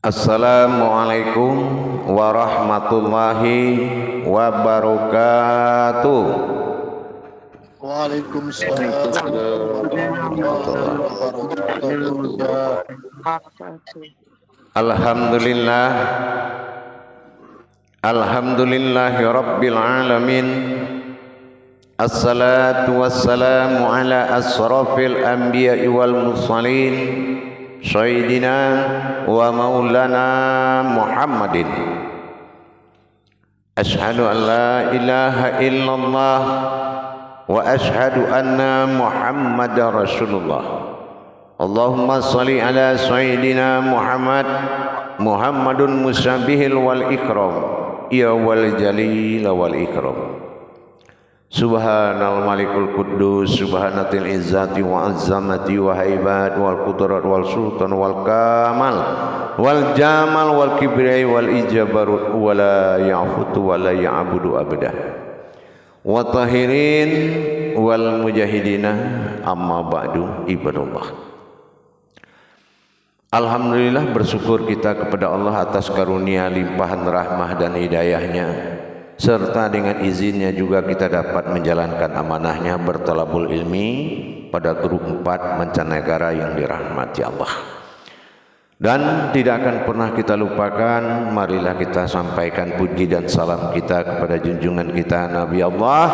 Assalamualaikum warahmatullahi wabarakatuh. Waalaikumsalam warahmatullahi wabarakatuh. Alhamdulillah, alhamdulillahi rabbil alamin. Assalatu wassalamu ala asrafil anbiya'i wal mursalin, sayyidina wa maulana Muhammadin. Ashhadu an la ilaha illallah wa ashhadu anna Muhammadar Rasulullah. Allahumma salli ala sayyidina Muhammadun musabihil wal ikram, ya wal jalil wal ikram. Subhanal malikul quddus, subhanatil izzati wa azzamati wa haibat wal qudrat wal sultan wal kamal wal jamal wal kibriya wal ijabarut wa la ya'futu wa la ya'budu abada wa tahirin wal mujahidina amma ba'du ibadallah. Alhamdulillah, bersyukur kita kepada Allah atas karunia limpahan rahmah dan hidayahnya, serta dengan izinnya juga kita dapat menjalankan amanahnya bertalabul ilmi pada grup 4 mancanegara yang dirahmati Allah. Dan tidak akan pernah kita lupakan, marilah kita sampaikan puji dan salam kita kepada junjungan kita Nabi Allah,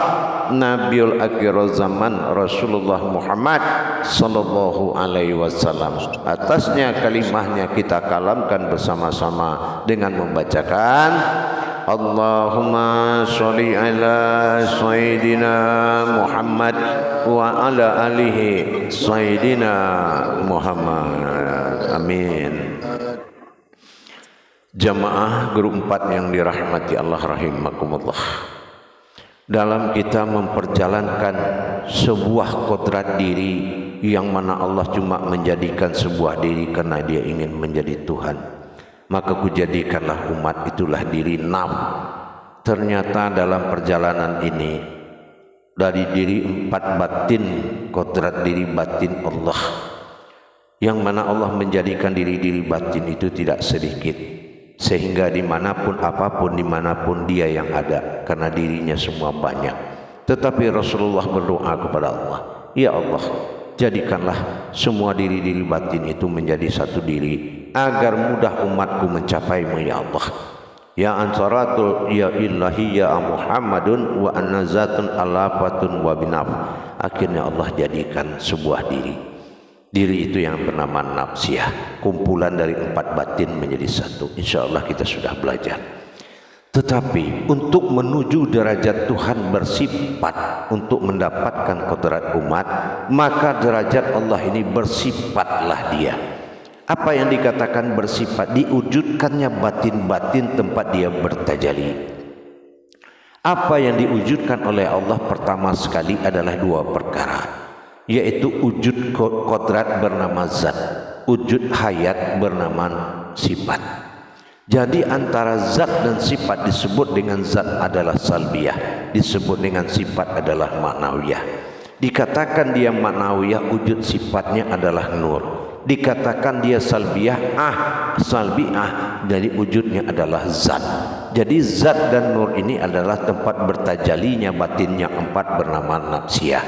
Nabiul Akhir Zaman, Rasulullah Muhammad sallallahu alaihi wasallam. Atasnya kalimahnya kita kalamkan bersama-sama dengan membacakan Allahumma sholli ala sayyidina Muhammad wa ala alihi sayyidina Muhammad. Amin. Jamaah grup 4 yang dirahmati Allah rahimakumullah. Dalam kita memperjalankan sebuah kodrat diri yang mana Allah cuma menjadikan sebuah diri karena Dia ingin menjadi Tuhan, maka kujadikanlah umat itulah diri naf. Ternyata dalam perjalanan ini dari diri 4 batin, kodrat diri batin Allah, yang mana Allah menjadikan diri-diri batin itu tidak sedikit, sehingga dimanapun apapun dimanapun dia yang ada, karena dirinya semua banyak. Tetapi Rasulullah berdoa kepada Allah, ya Allah, jadikanlah semua diri-diri batin itu menjadi satu diri, agar mudah umatku mencapaimu ya Allah. Ya ansaratul ya ilahi ya Muhammadun wa annazatun alafatun wa binaf. Akhirnya Allah jadikan sebuah diri. Diri itu yang bernama nafsiyah, kumpulan dari 4 batin menjadi satu. Insya Allah kita sudah belajar. Tetapi untuk menuju derajat Tuhan bersifat, untuk mendapatkan kodrat umat, maka derajat Allah ini bersifatlah Dia. Apa yang dikatakan bersifat? Diwujudkannya batin-batin tempat Dia bertajalli. Apa yang diwujudkan oleh Allah pertama sekali adalah 2 perkara, yaitu wujud kodrat bernama zat, wujud hayat bernama sifat. Jadi antara zat dan sifat, disebut dengan zat adalah salbiyah, disebut dengan sifat adalah maknawiyah. Dikatakan dia maknawiyah, wujud sifatnya adalah nur. Dikatakan dia salbiyah, salbiyah, jadi wujudnya adalah zat. Jadi zat dan nur ini adalah tempat bertajalinya batinnya 4 bernama nafsiyah.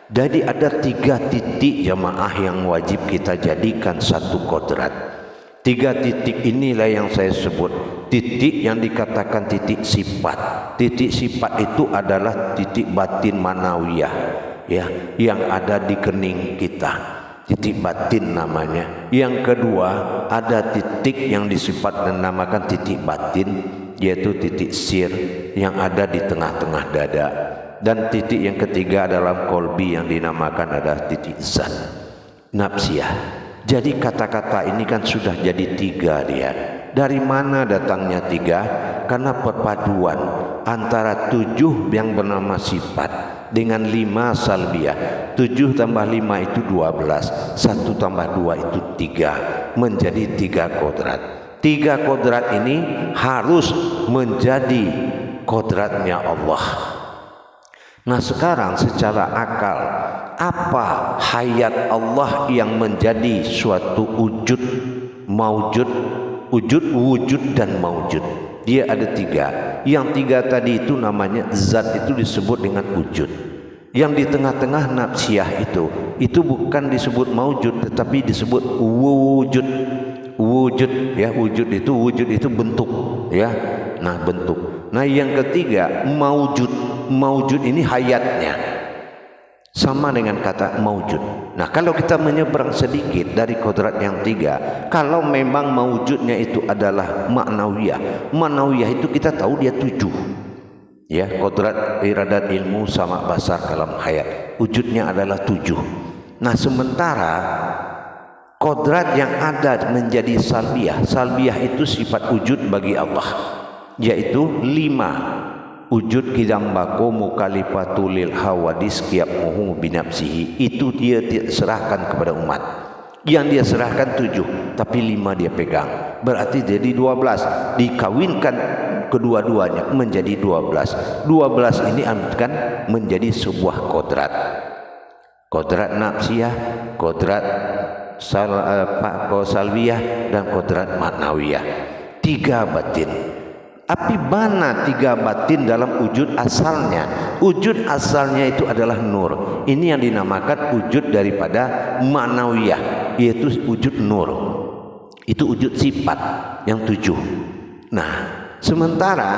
Jadi ada 3 titik jamaah yang wajib kita jadikan satu kodrat. 3 titik inilah yang saya sebut titik yang dikatakan titik sifat. Titik sifat itu adalah titik batin manawiyah, ya, yang ada di kening kita. Titik batin namanya. Yang kedua, ada titik yang disifat dan namakan titik batin, yaitu titik sir yang ada di tengah-tengah dada. Dan titik yang ketiga dalam kolbi yang dinamakan adalah titik zat, nafsiyah. Jadi kata-kata ini kan sudah jadi 3 dia. Dari mana datangnya 3? Karena perpaduan antara 7 yang bernama sifat dengan 5 salbiyah. 7 tambah 5 itu 12, 1 tambah 2 itu 3, menjadi 3 kodrat. 3 kodrat ini harus menjadi kodratnya Allah. Nah sekarang secara akal, apa hayat Allah yang menjadi suatu wujud maujud ujud, wujud, dan maujud. Dia ada tiga. Yang tiga tadi itu namanya zat, itu disebut dengan wujud. Yang di tengah-tengah nafsiyah itu bukan disebut maujud, tetapi disebut wujud. Wujud ya, wujud itu bentuk ya. Nah, bentuk. Nah, yang ketiga maujud. Maujud ini hayatnya. Sama dengan kata maujud. Nah, kalau kita menyeberang sedikit dari kodrat yang tiga, kalau memang maujudnya itu adalah ma'nawiyah, ma'nawiyah itu kita tahu dia 7 ya, kodrat, iradat, ilmu, sama, basar, kalam, hayat, wujudnya adalah 7. Nah, sementara kodrat yang ada menjadi salbiyah, salbiyah itu sifat wujud bagi Allah, yaitu 5. Wujud kidam bako mukalifatulil hawadis qiyammuhu binafsihi, itu dia serahkan kepada umat. Yang dia serahkan 7, tapi 5 dia pegang, berarti jadi 12. Dikawinkan kedua-duanya menjadi 12. 12 ini akan menjadi sebuah kodrat. Kodrat nafsiyah, kodrat salbiyah, dan kodrat maknawiyah. 3 batin. Tapi mana 3 batin dalam wujud asalnya? Wujud asalnya itu adalah nur. Ini yang dinamakan wujud daripada ma'nawiyah, yaitu wujud nur. Itu wujud sifat yang 7. Nah, sementara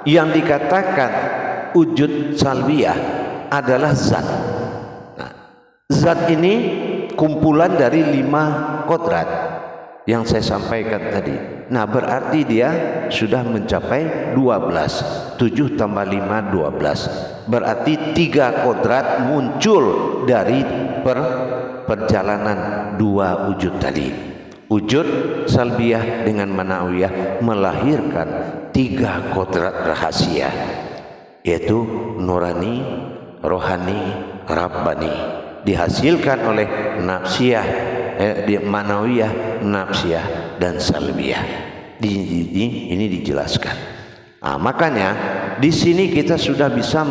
yang dikatakan wujud salbiyah adalah zat. Nah, zat ini kumpulan dari 5 kodrat yang saya sampaikan tadi. Nah, berarti dia sudah mencapai 12. 7 tambah 5, 12. Berarti 3 kodrat muncul dari perjalanan 2 wujud tadi. Wujud salbiyah dengan manawiyah melahirkan 3 kodrat rahasia, yaitu nurani, rohani, rabbani, dihasilkan oleh nafsiyah, manawiyah, nafsiyah, dan salbiyah. Ini dijelaskan. Nah, makanya di sini kita sudah bisa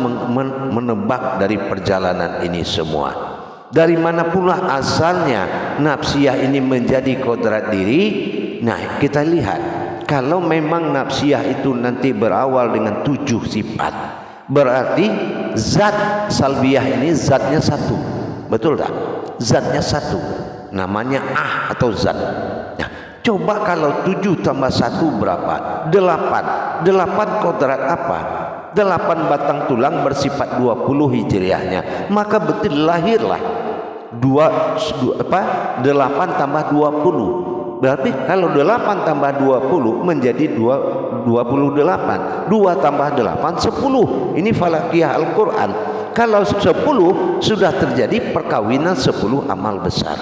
menebak dari perjalanan ini semua. Dari mana pula asalnya nafsiyah ini menjadi kodrat diri? Nah, kita lihat, kalau memang nafsiyah itu nanti berawal dengan 7 sifat, berarti zat salbiyah ini zatnya 1. Betul tak? Zatnya 1. Namanya atau zat. Nah, coba kalau 7 tambah 1 berapa? 8. 8 kodrat apa? 8 batang tulang bersifat 20 hijriahnya. Maka betul lahirlah 8 tambah 20. Berarti kalau 8 tambah 20 menjadi 28. 2 tambah 8 10. Ini falakiyah Al-Quran. Kalau 10 sudah terjadi perkawinan 10 amal besar.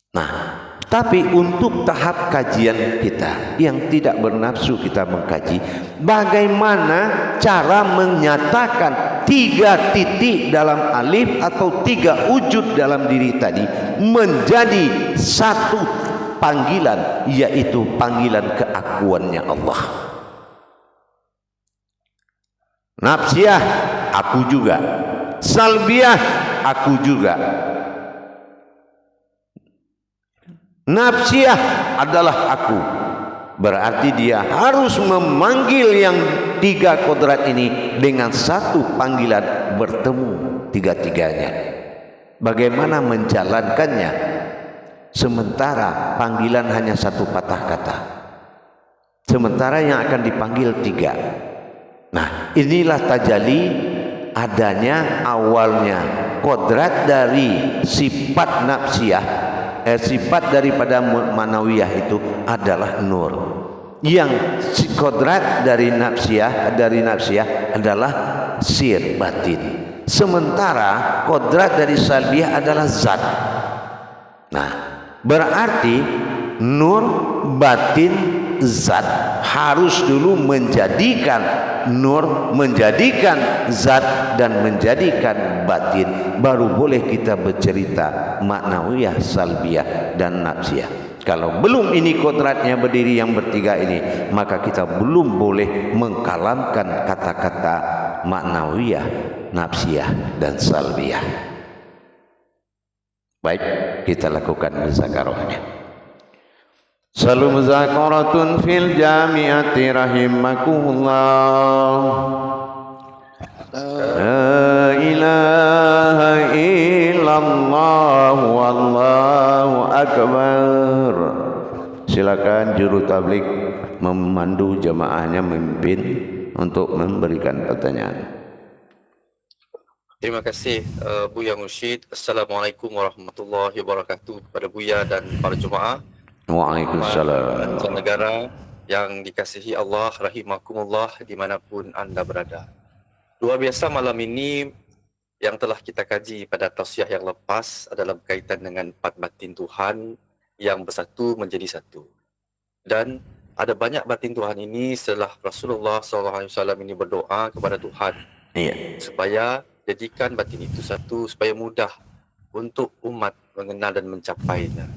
Nah, tapi untuk tahap kajian kita yang tidak bernafsu kita mengkaji, bagaimana cara menyatakan 3 titik dalam alif atau 3 wujud dalam diri tadi menjadi 1 panggilan, yaitu panggilan keakuannya Allah. Nafsiyah, aku juga. Salbiyah, aku juga. Nafsiyah adalah aku. Berarti dia harus memanggil yang 3 kodrat ini dengan 1 panggilan, bertemu 3-tiganya. Bagaimana menjalankannya? Sementara panggilan hanya 1 patah kata, sementara yang akan dipanggil 3. Nah, inilah tajalli adanya awalnya kodrat dari sifat nafsiyah, sifat daripada manawiyah itu adalah nur. Yang kodrat dari nafsiyah adalah sir, batin. Sementara kodrat dari salbiyah adalah zat. Nah, berarti nur, batin, zat harus dulu menjadikan nur, menjadikan zat, dan menjadikan batin, baru boleh kita bercerita maknawiyah, salbiyah, dan nafsiyah. Kalau belum ini kodratnya berdiri yang bertiga ini, maka kita belum boleh mengkalamkan kata-kata maknawiyah, nafsiyah, dan salbiyah. Baik, kita lakukan muzakarahnya. Salu muzakaratun fil jami'ati rahimakumullah. La ilaha illallah wallahu akbar. Silakan juru tablik memandu jamaahnya, memimpin untuk memberikan pertanyaan. Terima kasih Buya Mursyid. Assalamualaikum warahmatullahi wabarakatuh kepada Buya dan para jemaah. Waalaikumsalam. Negara yang dikasihi Allah rahimakumullah dimanapun anda berada. Luar biasa malam ini yang telah kita kaji pada tausiah yang lepas adalah berkaitan dengan 4 batin Tuhan yang bersatu menjadi satu. Dan ada banyak batin Tuhan ini setelah Rasulullah SAW ini berdoa kepada Tuhan supaya jadikan batin itu satu, supaya mudah untuk umat mengenal dan mencapainya.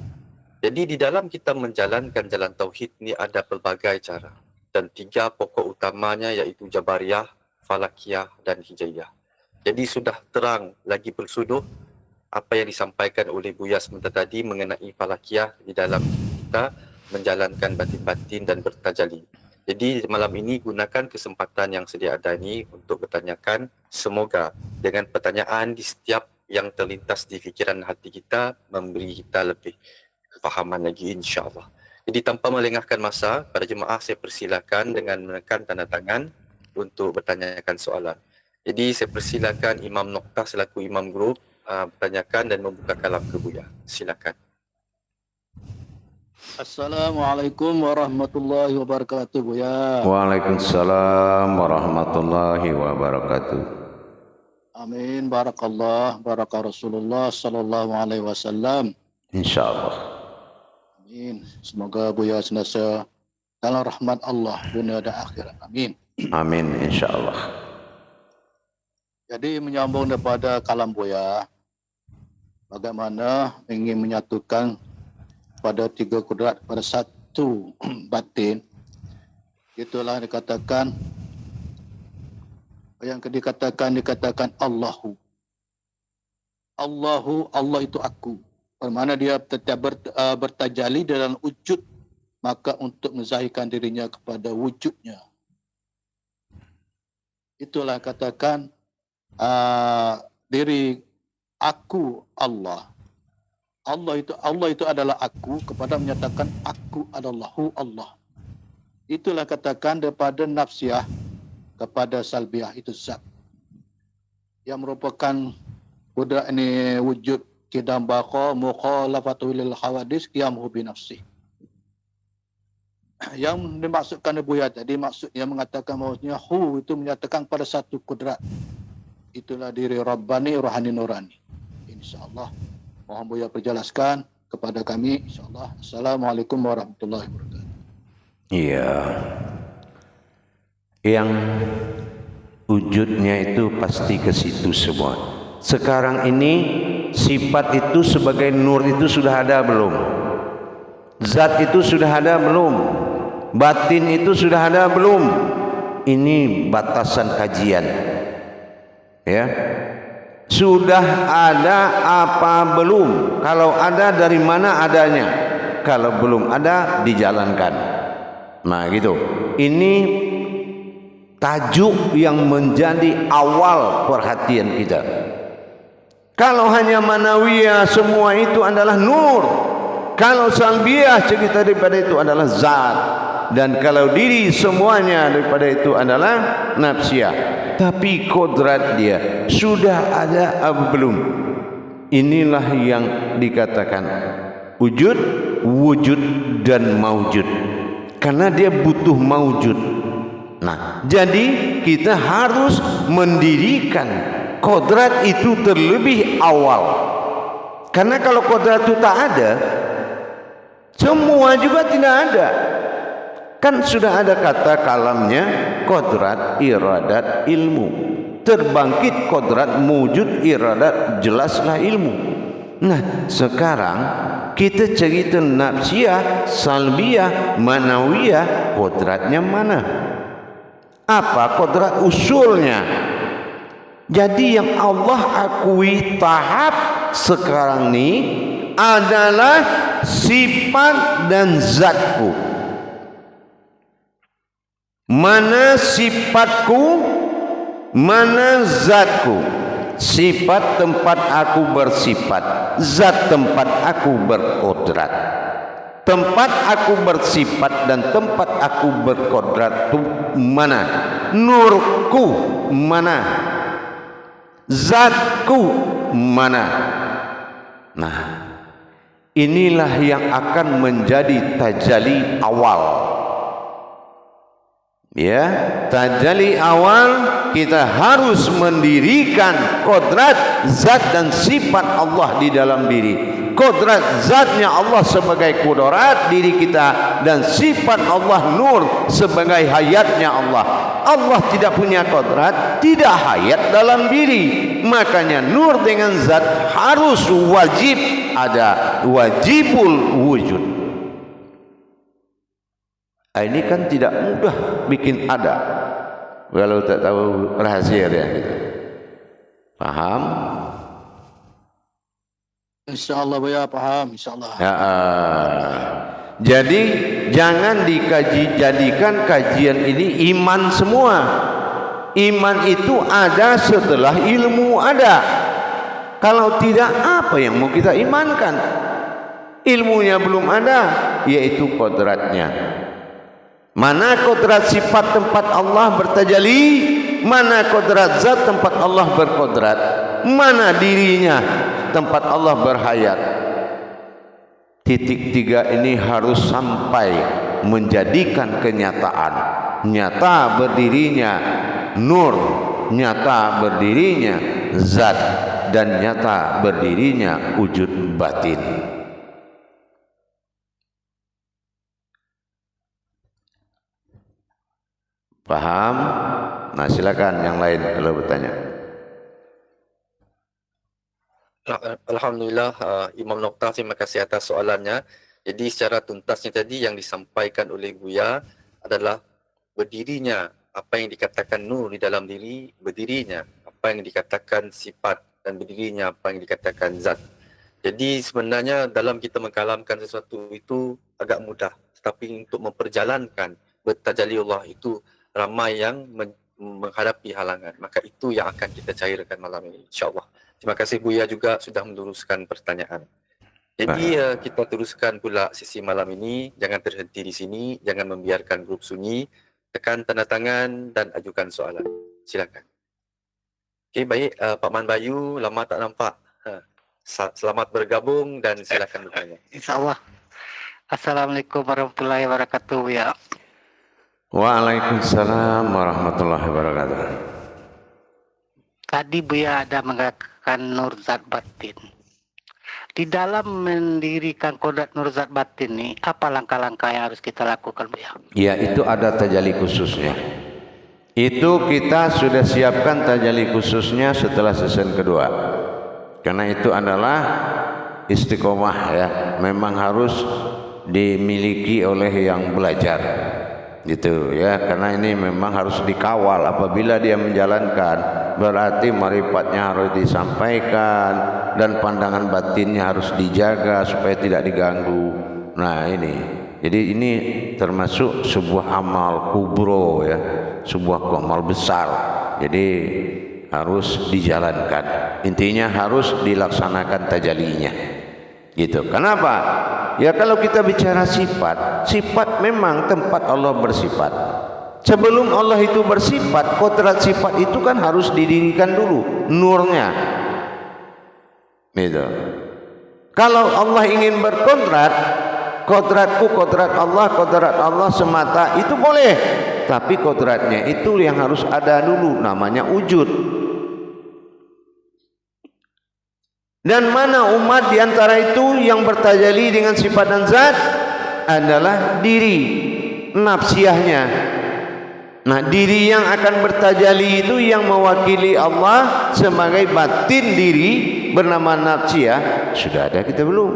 Jadi di dalam kita menjalankan jalan tauhid ni ada pelbagai cara, dan 3 pokok utamanya iaitu Jabariyah, Falakiyah dan Hijaiyah. Jadi sudah terang lagi bersuduh apa yang disampaikan oleh Buya sebentar tadi mengenai Falakiyah di dalam kita menjalankan batin-batin dan bertajali. Jadi malam ini gunakan kesempatan yang sedia ada ini untuk bertanyakan, semoga dengan pertanyaan di setiap yang terlintas di fikiran hati kita memberi kita lebih kefahaman lagi insya-Allah. Jadi tanpa melengahkan masa, para jemaah saya persilakan dengan menekan tanda tangan untuk bertanyakan soalan. Jadi saya persilakan Imam Noktah selaku Imam Grup bertanyakan dan membuka kalam ke Buya. Silakan. Assalamualaikum warahmatullahi wabarakatuh, Buya. Waalaikumsalam warahmatullahi wabarakatuh. Amin. Barakallah, barakah Rasulullah sallallahu alaihi wasallam. Insyaallah. Amin. Semoga Buya senantiasa dalam rahmat Allah dunia dan akhirat. Amin. Amin insyaallah. Jadi menyambung daripada kalam Buya, bagaimana ingin menyatukan pada 3 kudrat pada 1 batin. Itulah dikatakan yang dikatakan Allahu. Allah itu aku. Bermakna dia bertajali dalam wujud, maka untuk menzahirkan dirinya kepada wujudnya. Itulah katakan diri aku Allah. Allah itu adalah aku, kepada menyatakan aku adallahu Allah. Itulah katakan daripada nafsiyah kepada salbiyah, itu zat yang merupakan kudrat ini wujud kidam baqa mukhalafatu lil hawadis qiyamuhu bi nafsi. Yang dimaksudkan Buya tadi, maksudnya mengatakan bahawasanya hu itu menyatakan pada satu kudrat. Itulah diri Rabbani Rohani Nurani. InsyaAllah mohon Buya perjelaskan kepada kami insyaAllah. Assalamualaikum warahmatullahi wabarakatuh. Iya. Yang wujudnya itu pasti ke situ semua. Sekarang ini sifat itu sebagai nur itu sudah ada belum? Zat itu sudah ada belum? Batin itu sudah ada belum? Ini batasan kajian. Ya. Sudah ada apa belum? Kalau ada dari mana adanya? Kalau belum ada dijalankan. Nah gitu. Ini tajuk yang menjadi awal perhatian kita. Kalau hanya manawiyah semua itu adalah nur. Kalau salbiyah cerita daripada itu adalah zat. Dan kalau diri semuanya daripada itu adalah nafsiyah. Tapi kodrat dia sudah ada atau belum? Inilah yang dikatakan wujud, wujud dan maujud. Karena dia butuh maujud. Nah, jadi kita harus mendirikan kodrat itu terlebih awal. Karena kalau kodrat itu tak ada, semua juga tidak ada. Kan sudah ada kata kalamnya kodrat, iradat, ilmu. Terbangkit kodrat, mewujud, iradat, jelaslah ilmu. Nah sekarang kita cerita nafsiyah, salbiyah, manawiyah, kodratnya mana? Apa kodrat usulnya? Jadi yang Allah akui tahap sekarang ni adalah sifat dan zatku. Mana sifatku, mana zatku. Sifat tempat aku bersifat, zat tempat aku berkodrat. Tempat aku bersifat dan tempat aku berkodrat itu mana? Nurku mana? Zatku mana? Nah, inilah yang akan menjadi tajalli awal. Ya, tajalli awal kita harus mendirikan kodrat zat dan sifat Allah di dalam diri. Kodrat zatnya Allah sebagai kodrat diri kita, dan sifat Allah nur sebagai hayatnya Allah. Allah tidak punya kodrat, tidak hayat dalam diri. Makanya nur dengan zat harus wajib ada, wajibul wujud. Ini kan tidak mudah bikin ada kalau tak tahu rahasia dia gitu. Paham? InsyaAllah Buya paham, insyaAllah. Ya, jadi jangan jadikan kajian ini iman semua. Iman itu ada setelah ilmu ada. Kalau tidak, apa yang mau kita imankan? Ilmunya belum ada, yaitu kodratnya. Mana kodrat sifat tempat Allah bertajalli, mana kodrat zat tempat Allah berkodrat, mana dirinya tempat Allah berhayat. Titik tiga ini harus sampai menjadikan kenyataan. Nyata berdirinya nur, nyata berdirinya zat, dan nyata berdirinya wujud batin. Paham? Nah, silakan yang lain kalau bertanya. Alhamdulillah, Imam Nokta, terima kasih atas soalannya. Jadi secara tuntasnya tadi yang disampaikan oleh Buya adalah berdirinya apa yang dikatakan nur di dalam diri, berdirinya apa yang dikatakan sifat, dan berdirinya apa yang dikatakan zat. Jadi sebenarnya dalam kita mengkalamkan sesuatu itu agak mudah, tetapi untuk memperjalankan bertajalli Allah itu ramai yang menghadapi halangan. Maka itu yang akan kita cairkan malam ini, insyaAllah. Terima kasih Buya juga sudah meluruskan pertanyaan. Jadi kita teruskan pula sesi malam ini. Jangan terhenti di sini, jangan membiarkan grup sunyi. Tekan tanda tangan dan ajukan soalan. Silakan. Okey, baik, Pak Man Bayu, lama tak nampak. Selamat bergabung dan silakan bertanya. InsyaAllah. Assalamualaikum warahmatullahi wabarakatuh, Buya. Waalaikumsalam warahmatullahi wabarakatuh. Tadi Buya ada mengatakan nur zat batin. Di dalam mendirikan kodrat nur zat batin ini, apa langkah-langkah yang harus kita lakukan, Buya? Ya, itu ada tajalli khususnya. Itu kita sudah siapkan tajalli khususnya setelah season kedua. Karena itu adalah istiqomah ya. Memang harus dimiliki oleh yang belajar. Gitu ya, karena ini memang harus dikawal. Apabila dia menjalankan, berarti marifatnya harus disampaikan dan pandangan batinnya harus dijaga supaya tidak diganggu. Nah ini, jadi ini termasuk sebuah amal kubro ya, sebuah amal besar. Jadi harus dijalankan. Intinya harus dilaksanakan tajallinya. Gitu. Kenapa? Ya kalau kita bicara sifat, sifat memang tempat Allah bersifat. Sebelum Allah itu bersifat, kodrat sifat itu kan harus didirikan dulu nurnya. Gitu. Kalau Allah ingin berkodrat, kodratku kodrat Allah semata itu boleh. Tapi kodratnya itu yang harus ada dulu, namanya wujud. Dan mana umat diantara itu yang bertajalli dengan sifat dan zat adalah diri nafsiyahnya. Nah, diri yang akan bertajalli itu yang mewakili Allah sebagai batin diri bernama nafsiyah. Sudah ada kita belum?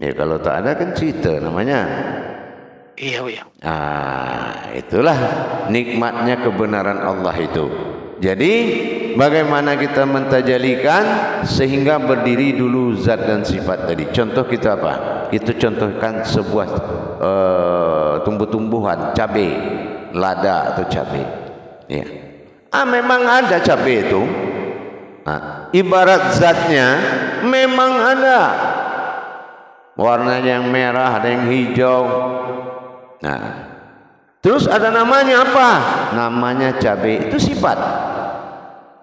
Ya kalau tak ada kan cerita namanya. Iya, Buya. Itulah nikmatnya kebenaran Allah itu. Jadi bagaimana kita mentajalikan sehingga berdiri dulu zat dan sifat tadi. Contoh kita apa? Itu contohkan sebuah tumbuh-tumbuhan, cabai, lada atau cabai. Ya. Memang ada cabai itu. Ibarat zatnya memang ada. Warnanya yang merah, ada yang hijau. Terus ada namanya apa? Namanya cabai, itu sifat.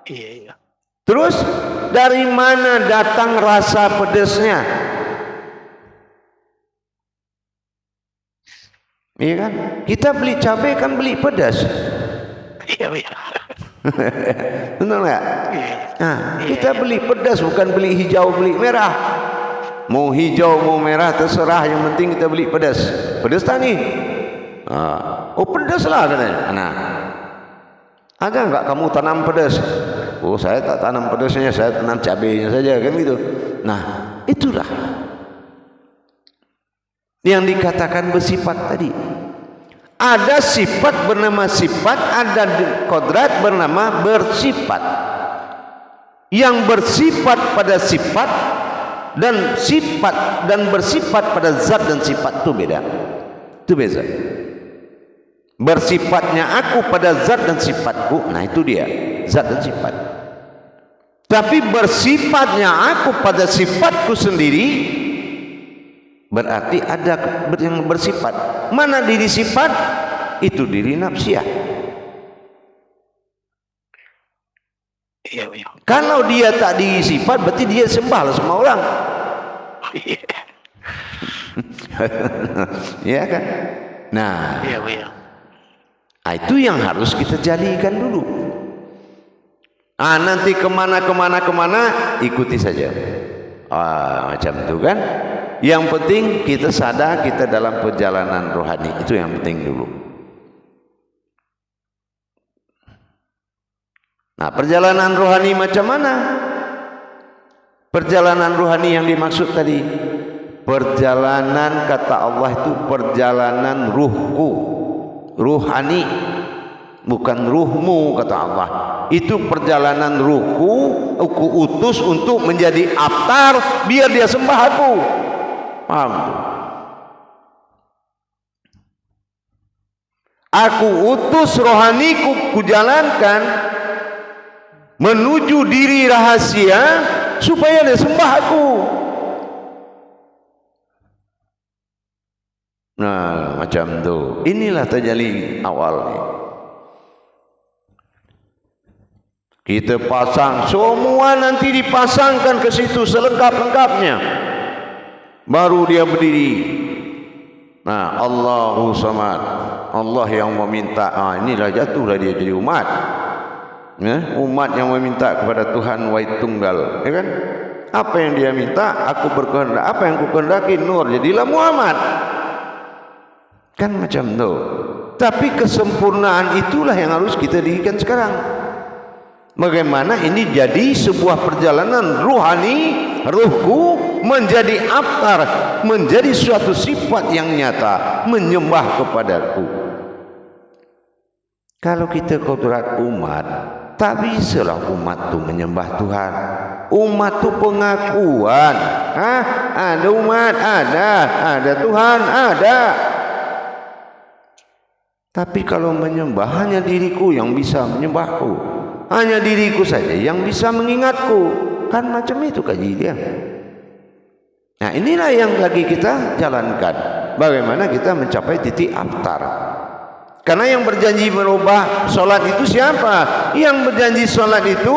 Iya. Terus dari mana datang rasa pedasnya? Iya kan? Kita beli cabai kan beli pedas. Iya. Benar nggak? Iya. Kita beli pedas, bukan beli hijau, beli merah. Mau hijau, mau merah, terserah. Yang penting kita beli pedas. Pedas tak nih? Pedas lah katanya. Ada nggak kamu tanam pedas? Saya tak tanam pedasnya, saya tanam cabainya saja, kan gitu. Itulah yang dikatakan bersifat tadi. Ada sifat bernama sifat, ada kodrat bernama bersifat. Yang bersifat pada sifat dan sifat dan bersifat pada zat dan sifat itu beda. Itu beza. Bersifatnya aku pada zat dan sifatku, itu dia zat dan sifat. Tapi bersifatnya aku pada sifatku sendiri, berarti ada yang bersifat. Mana diri sifat? Itu diri nafsiyah. Iya. Kalau dia tak diri sifat, berarti dia sembah semua orang. Iya kan? Iya. Itu yang harus kita jadikan dulu. Nanti kemana, ikuti saja. Macam itu kan. Yang penting kita sadar kita dalam perjalanan rohani. Itu yang penting dulu. Perjalanan rohani macam mana? Perjalanan rohani yang dimaksud tadi, perjalanan kata Allah itu perjalanan ruhku, ruhani, bukan ruhmu kata Allah. Itu perjalanan ruhku, aku utus untuk menjadi abtar biar dia sembah aku. Paham? Aku utus rohaniku, kujalankan menuju diri rahasia supaya dia sembah aku. Macam tu. Inilah tajalli awal ni. Kita pasang semua, nanti dipasangkan ke situ selengkap-lengkapnya. Baru dia berdiri. Allahu Samad. Allah yang meminta. Inilah jatuhlah dia jadi umat. Umat yang meminta kepada Tuhan wahid tunggal, ya kan? Apa yang dia minta, aku berkehendak. Apa yang aku kehendaki, nur, jadilah Muhammad. Kan macam tu. Tapi kesempurnaan itulah yang harus kita dirikan sekarang. Bagaimana ini jadi sebuah perjalanan ruhani, ruhku menjadi abtar, menjadi suatu sifat yang nyata, menyembah kepadaku. Kalau kita kodrat umat, tak bisalah umat tu menyembah Tuhan. Umat tu pengakuan. Ada umat, ada Tuhan, ada. Tapi kalau menyembah, hanya diriku yang bisa menyembahku. Hanya diriku saja yang bisa mengingatku. Kan macam itu kaji dia. Inilah yang lagi kita jalankan. Bagaimana kita mencapai titik abtar. Karena yang berjanji merubah solat itu siapa? Yang berjanji solat itu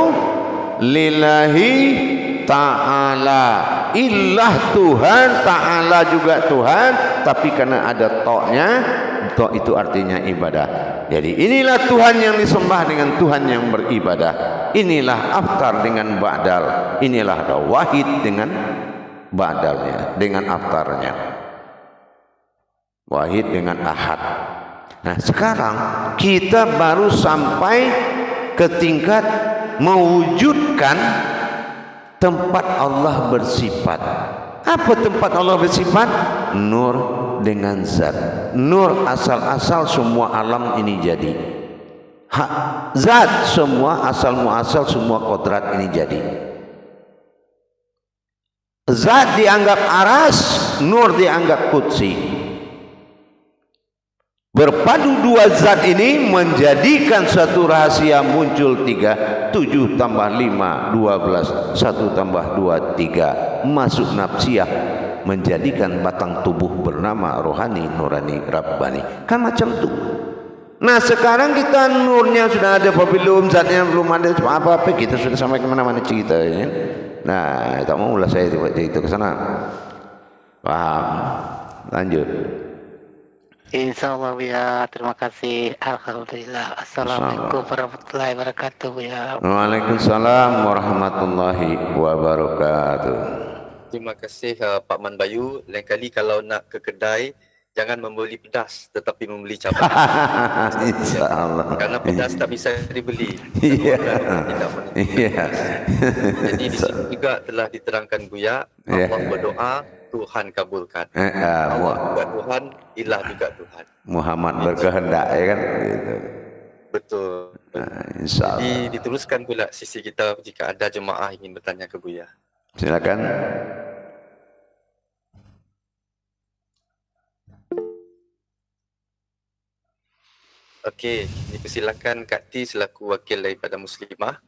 lillahi ta'ala. Ilah Tuhan, ta'ala juga Tuhan. Tapi karena ada toknya, tok itu artinya ibadah. Jadi inilah Tuhan yang disembah dengan Tuhan yang beribadah. Inilah aftar dengan ba'dal. Inilah ada wahid dengan ba'dalnya, dengan aftarnya. Wahid dengan ahad. Sekarang kita baru sampai ke tingkat mewujudkan tempat Allah bersifat. Apa tempat Allah bersifat? Nur dengan zat. Nur asal-asal semua alam ini jadi. Zat semua, asal muasal semua kodrat ini jadi. Zat dianggap aras, nur dianggap qudsi. Berpadu dua zat ini menjadikan satu rahasia muncul 3, 7 tambah 5, 12, 1 tambah 2, 3. Masuk nafsiyah, menjadikan batang tubuh bernama rohani, nurani, rabbani. Kan macam tu. Nah sekarang kita nurnya sudah ada, belum zatnya belum ada apa-apa, kita sudah sampai kemana-mana cerita ya. Nah tak maulah saya cerita ke sana. Paham? Lanjut. Insyaallah ya, terima kasih. Alhamdulillah. Assalamualaikum warahmatullahi wabarakatuh ya. Waalaikumsalam warahmatullahi wabarakatuh. Terima kasih Pak Man Bayu. Lain kali kalau nak ke kedai, jangan membeli pedas tetapi membeli cabai. InsyaAllah. Karena pedas tak bisa dibeli. Iya. Iya. Jadi di sini juga telah diterangkan Buya, Allah berdoa, Tuhan kabulkan. Allah juga Tuhan, ilah juga Tuhan. Muhammad berkehendak ya kan gitu. Betul. InsyaAllah. Jadi diteruskan pula sisi kita jika ada jemaah ingin bertanya ke Buya. Silakan. Okey, dipersilakan Kak T selaku wakil daripada Muslimah.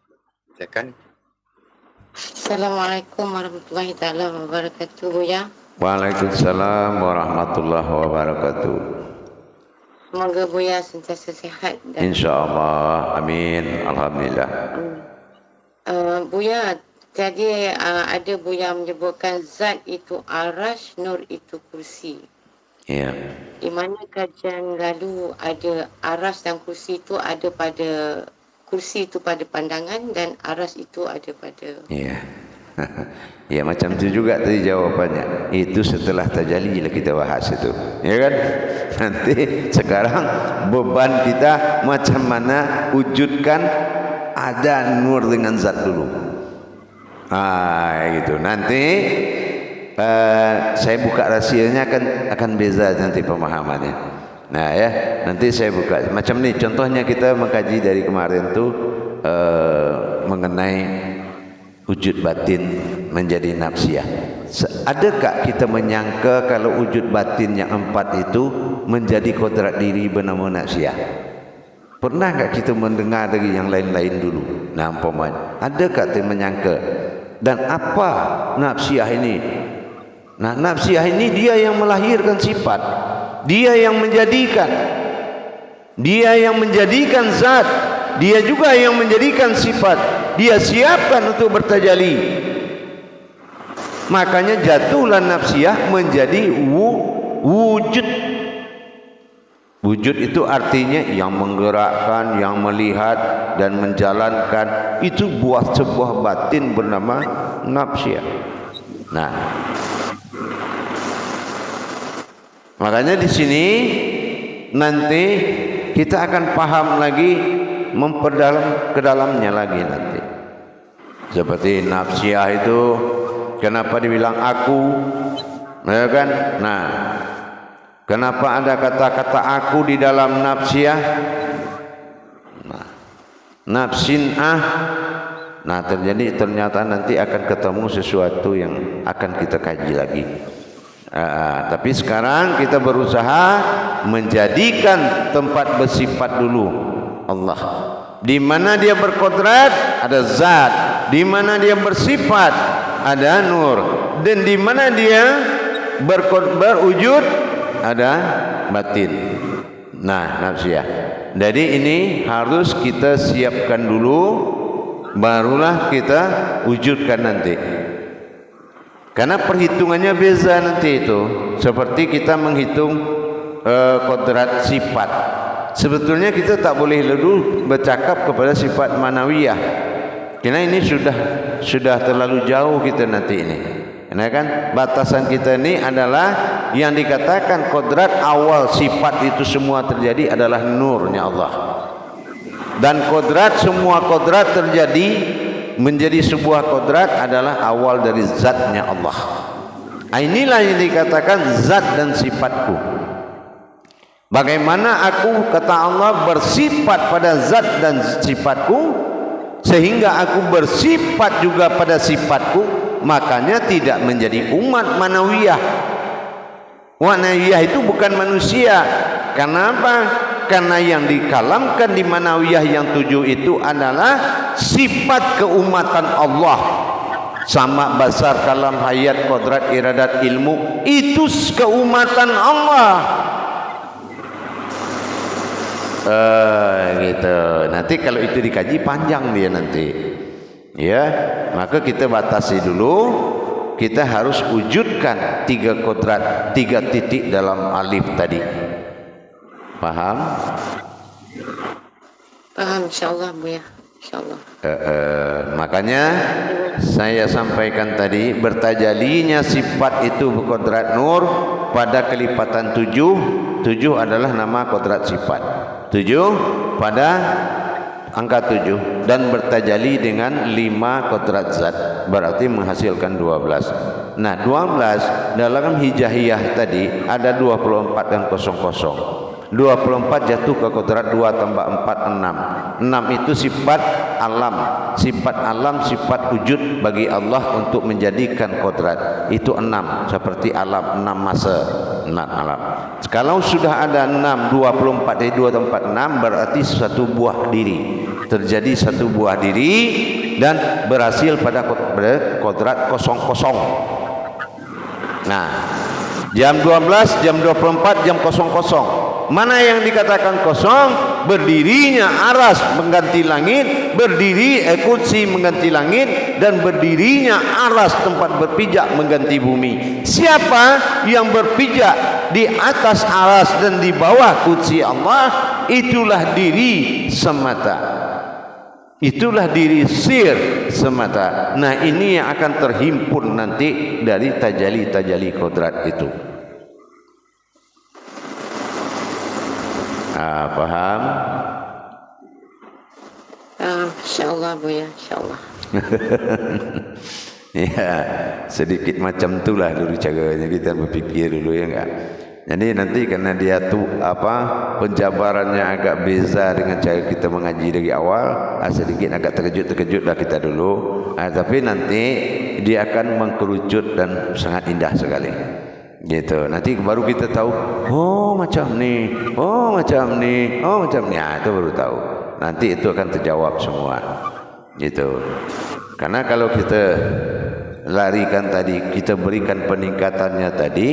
Silakan. Assalamualaikum warahmatullahi taala wabarakatuh Buya. Waalaikumsalam warahmatullahi wabarakatuh. Semoga Buya sentiasa sihat dan InsyaAllah. Amin. Alhamdulillah. Buya, tadi ada Buya menyebutkan zat itu arash, nur itu kursi. Ya. Di mana kajian lalu ada arash dan kursi itu ada pada kursi itu pada pandangan dan arash itu ada pada. Ya. Ya macam tu juga tadi jawapannya. Itu setelah tajalli lah kita bahas itu. Ya kan? Nanti sekarang beban kita macam mana wujudkan ada nur dengan zat dulu. Gitu. Nanti saya buka rahsianya akan beza nanti pemahamannya. Nah ya, nanti saya buka. Macam ni contohnya kita mengkaji dari kemarin tu mengenai wujud batin menjadi nafsiyah. Adakah kita menyangka kalau wujud batin yang 4 itu menjadi kodrat diri bernama nafsiyah? Pernah enggak kita mendengar dari yang lain-lain dulu? Nah, umpamanya, adakah kita menyangka? Dan apa nafsiyah ini? Nah, nafsiyah ini dia yang melahirkan sifat, dia yang menjadikan, dia yang menjadikan zat, dia juga yang menjadikan sifat, dia siapkan untuk bertajalli. Makanya jatuhlah nafsiyah menjadi wujud. Wujud itu artinya yang menggerakkan, yang melihat dan menjalankan. Itu buah sebuah batin bernama nafsiyah. Nah, makanya di sini nanti kita akan paham lagi, memperdalam ke dalamnya lagi nanti. Seperti nafsiyah itu kenapa dibilang aku, ya kan? Nah, kenapa ada kata-kata aku di dalam nafsiyah? Nah, nafsin nah ternyata nanti akan ketemu sesuatu yang akan kita kaji lagi. Tapi sekarang kita berusaha menjadikan tempat bersifat dulu Allah. Di mana dia berkodrat ada zat, di mana dia bersifat ada nur, dan di mana dia berwujud ada batin. Nah, nafsiyah. Jadi ini harus kita siapkan dulu, barulah kita wujudkan nanti. Karena perhitungannya beza nanti itu. Seperti kita menghitung kodrat sifat. Sebetulnya kita tak boleh dulu bercakap kepada sifat manawiyah. Karena ini sudah terlalu jauh kita nanti ini. Karena kan batasan kita ini adalah yang dikatakan kodrat awal sifat itu semua terjadi adalah nurnya Allah. Dan kodrat, semua kodrat terjadi menjadi sebuah kodrat adalah awal dari zatnya Allah. Inilah yang dikatakan zat dan sifatku. Bagaimana aku, kata Allah, bersifat pada zat dan sifatku, sehingga aku bersifat juga pada sifatku, makanya tidak menjadi umat manawiyah. Manawiyah itu bukan manusia. Kenapa? Karena yang dikalamkan di manawiyah yang 7 itu adalah sifat keumatan Allah. Sama basar, kalam, hayat, kodrat, iradat, ilmu, itu keumatan Allah. Gitu. Nanti kalau itu dikaji panjang dia nanti. Ya, maka kita batasi dulu. Kita harus wujudkan 3 kodrat, 3 titik dalam alif tadi. Paham? Paham, insyaAllah Buya, insyaAllah. Makanya saya sampaikan tadi, bertajalinya sifat itu berkodrat nur pada kelipatan 7. 7 adalah nama kodrat sifat. 7 pada angka 7 dan bertajali dengan 5 kodrat zat, berarti menghasilkan 12. Nah, 12 dalam hijahiyah tadi ada 24 dan 00. 24 jatuh ke kodrat 2 tambah 4, 6. 6 itu sifat alam. Sifat alam, sifat wujud bagi Allah untuk menjadikan kodrat. Itu 6, seperti alam, 6 masa, 6 alam. Kalau sudah ada 6, 24 dari 2 tambah 6, berarti satu buah diri. Terjadi satu buah diri dan berhasil pada kodrat 00. Nah, jam 12, jam 24, jam 00. Mana yang dikatakan kosong? Berdirinya aras mengganti langit, berdiri kursi mengganti langit, dan berdirinya aras tempat berpijak mengganti bumi. Siapa yang berpijak di atas aras dan di bawah kursi Allah? Itulah diri semata. Itulah diri sir semata. Nah, ini yang akan terhimpun nanti dari tajali-tajali kodrat itu. Paham? InsyaAllah Buya, insyaAllah. Ya, sedikit macam itulah dulu caranya kita berpikir dulu, ya enggak? Jadi nanti karena dia tuh penjabarannya agak beza dengan cara kita mengaji dari awal, sedikit agak terkejut-terkejutlah kita dulu. Tapi nanti dia akan mengkerucut dan sangat indah sekali. Gitu. Nanti baru kita tahu, oh macam ni, oh macam ni, oh macam ni. Itu baru tahu. Nanti itu akan terjawab semua. Gitu. Karena kalau kita larikan tadi, kita berikan peningkatannya tadi,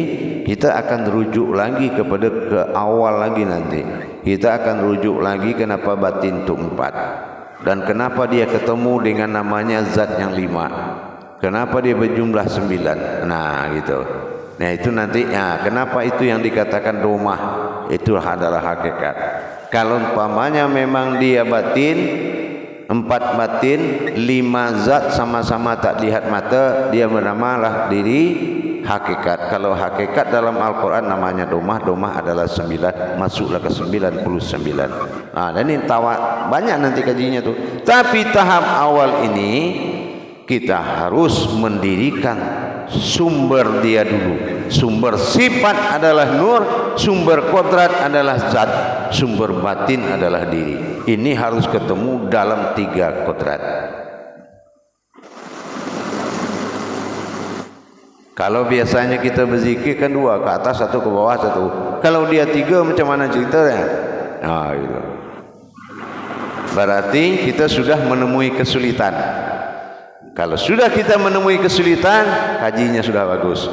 kita akan rujuk lagi kepada ke awal lagi nanti. Kita akan rujuk lagi kenapa batin itu 4 dan kenapa dia ketemu dengan namanya zat yang 5. Kenapa dia berjumlah 9. Nah, gitu. Nah, itu nanti kenapa itu yang dikatakan rumah itu adalah hakikat. Kalau umpamanya memang dia batin, 4 batin, 5 zat sama-sama tak lihat mata, dia bernamalah diri hakikat. Kalau hakikat dalam Al-Quran namanya domah adalah 9, masuklah ke 99. Dan ini banyak nanti kajinya tuh. Tapi tahap awal ini kita harus mendirikan sumber dia dulu. Sumber sifat adalah nur, sumber kodrat adalah zat, sumber batin adalah diri. Ini harus ketemu dalam 3 kodrat. Kalau biasanya kita berzikir kan 2, ke atas 1, ke bawah 1. Kalau dia 3 macam mana ceritanya? Gitu. Berarti kita sudah menemui kesulitan. Kalau sudah kita menemui kesulitan, kajinya sudah bagus.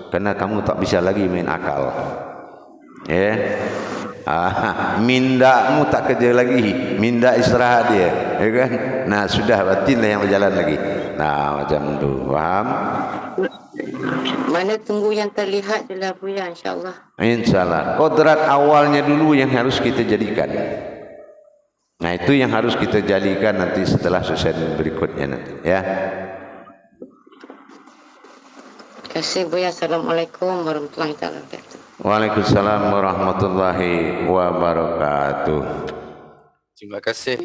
Karena kamu tak bisa lagi main akal. Mindakmu tak kerja lagi, minda istirahat dia, ya kan? Nah, sudah batinlah yang berjalan lagi. Nah, macam tu, faham? Mana tunggu yang terlihat je lah Buya, insyaAllah. InsyaAllah. Kodrat awalnya dulu yang harus kita jadikan. Nah, itu yang harus kita jadikan nanti setelah sesi berikutnya nanti, ya. Terima kasih Buya. Assalamualaikum warahmatullahi wabarakatuh. Waalaikumsalam warahmatullahi wabarakatuh. Terima kasih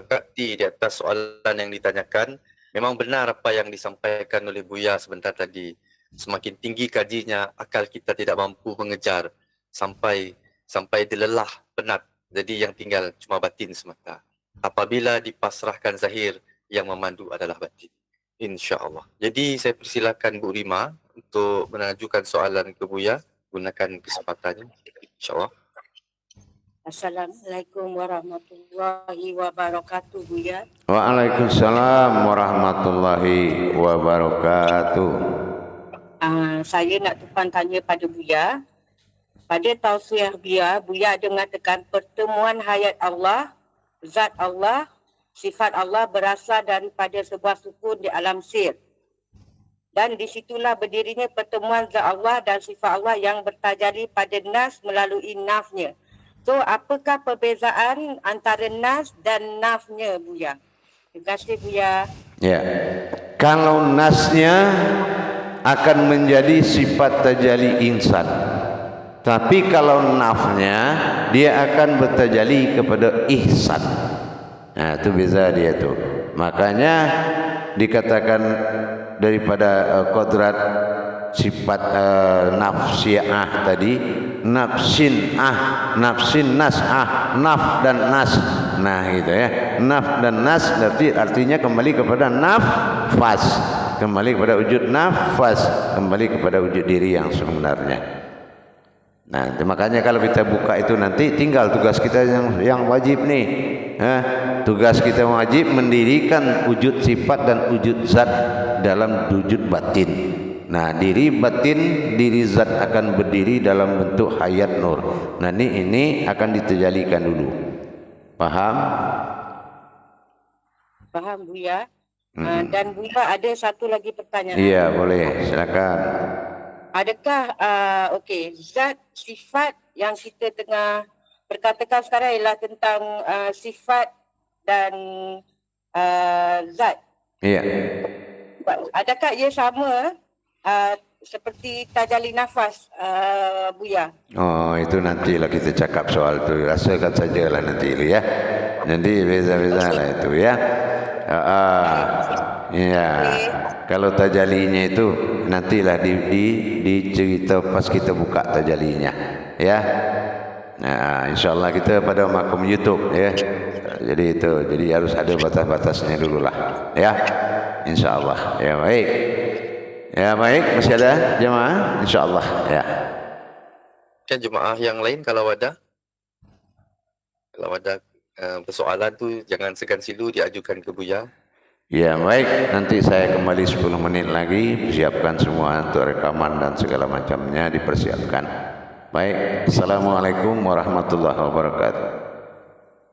Kak T di atas soalan yang ditanyakan. Memang benar apa yang disampaikan oleh Buya sebentar tadi. Semakin tinggi kajinya, akal kita tidak mampu mengejar sampai sampai dilelah, penat. Jadi yang tinggal cuma batin semata. Apabila dipasrahkan zahir, yang memandu adalah batin. InsyaAllah. Jadi saya persilakan Bu Rima untuk mengajukan soalan ke Buya. Gunakan kesempatannya. InsyaAllah. Assalamualaikum warahmatullahi wabarakatuh, Buya. Waalaikumsalam warahmatullahi wabarakatuh. Saya nak tumpang tanya pada Buya. Pada tausiah Buya ada mengatakan pertemuan hayat Allah, zat Allah, sifat Allah berasal daripada sebuah sukun di alam sir. Dan disitulah berdirinya pertemuan zat Allah dan sifat Allah yang bertajalli pada nas melalui nafnya. So, apakah perbezaan antara nas dan nafnya, Buya? Terima kasih, Buya. Ya, kalau nasnya akan menjadi sifat tajalli insan. Tapi kalau nafnya dia akan bertajalli kepada ihsan. Nah, itu beza dia tuh. Makanya dikatakan daripada kodrat sifat nafsiah tadi, nafsin nas naf dan nas. Nah, gitu ya. Naf dan nas artinya kembali kepada nafas, kembali kepada wujud nafas, kembali kepada wujud diri yang sebenarnya. Nah, makanya kalau kita buka itu nanti tinggal tugas kita yang wajib nih. Tugas kita wajib mendirikan wujud sifat dan wujud zat dalam wujud batin. Nah, diri batin, diri zat akan berdiri dalam bentuk hayat nur. Nah, ini akan ditajalikan dulu. Paham? Paham, Buya. Dan Buya ada satu lagi pertanyaan. Iya, boleh. Silakan. Adakah zat sifat yang kita tengah perkatakan sekarang ialah tentang sifat dan zat. Iya. Adakah ia sama seperti tajalli nafas, Buya? Oh, itu nantilah kita cakap soal itu. Rasakan sajalah nanti itu ya. Nanti beza-beza lah itu ya. Iya. Kalau tajalinya itu nantilah dicerita pas kita buka tajalinya, ya. Nah, insyaallah kita pada makom YouTube ya. Jadi harus ada batas-batasnya dulu lah, ya. Insyaallah. Ya baik. Ya baik, masih ada jemaah? Insyaallah, ya. Kan jemaah yang lain kalau ada persoalan tu jangan segan silu diajukan ke Buya. Ya baik, nanti saya kembali 10 menit lagi, siapkan semua untuk rekaman dan segala macamnya dipersiapkan. Baik, Assalamualaikum warahmatullahi wabarakatuh.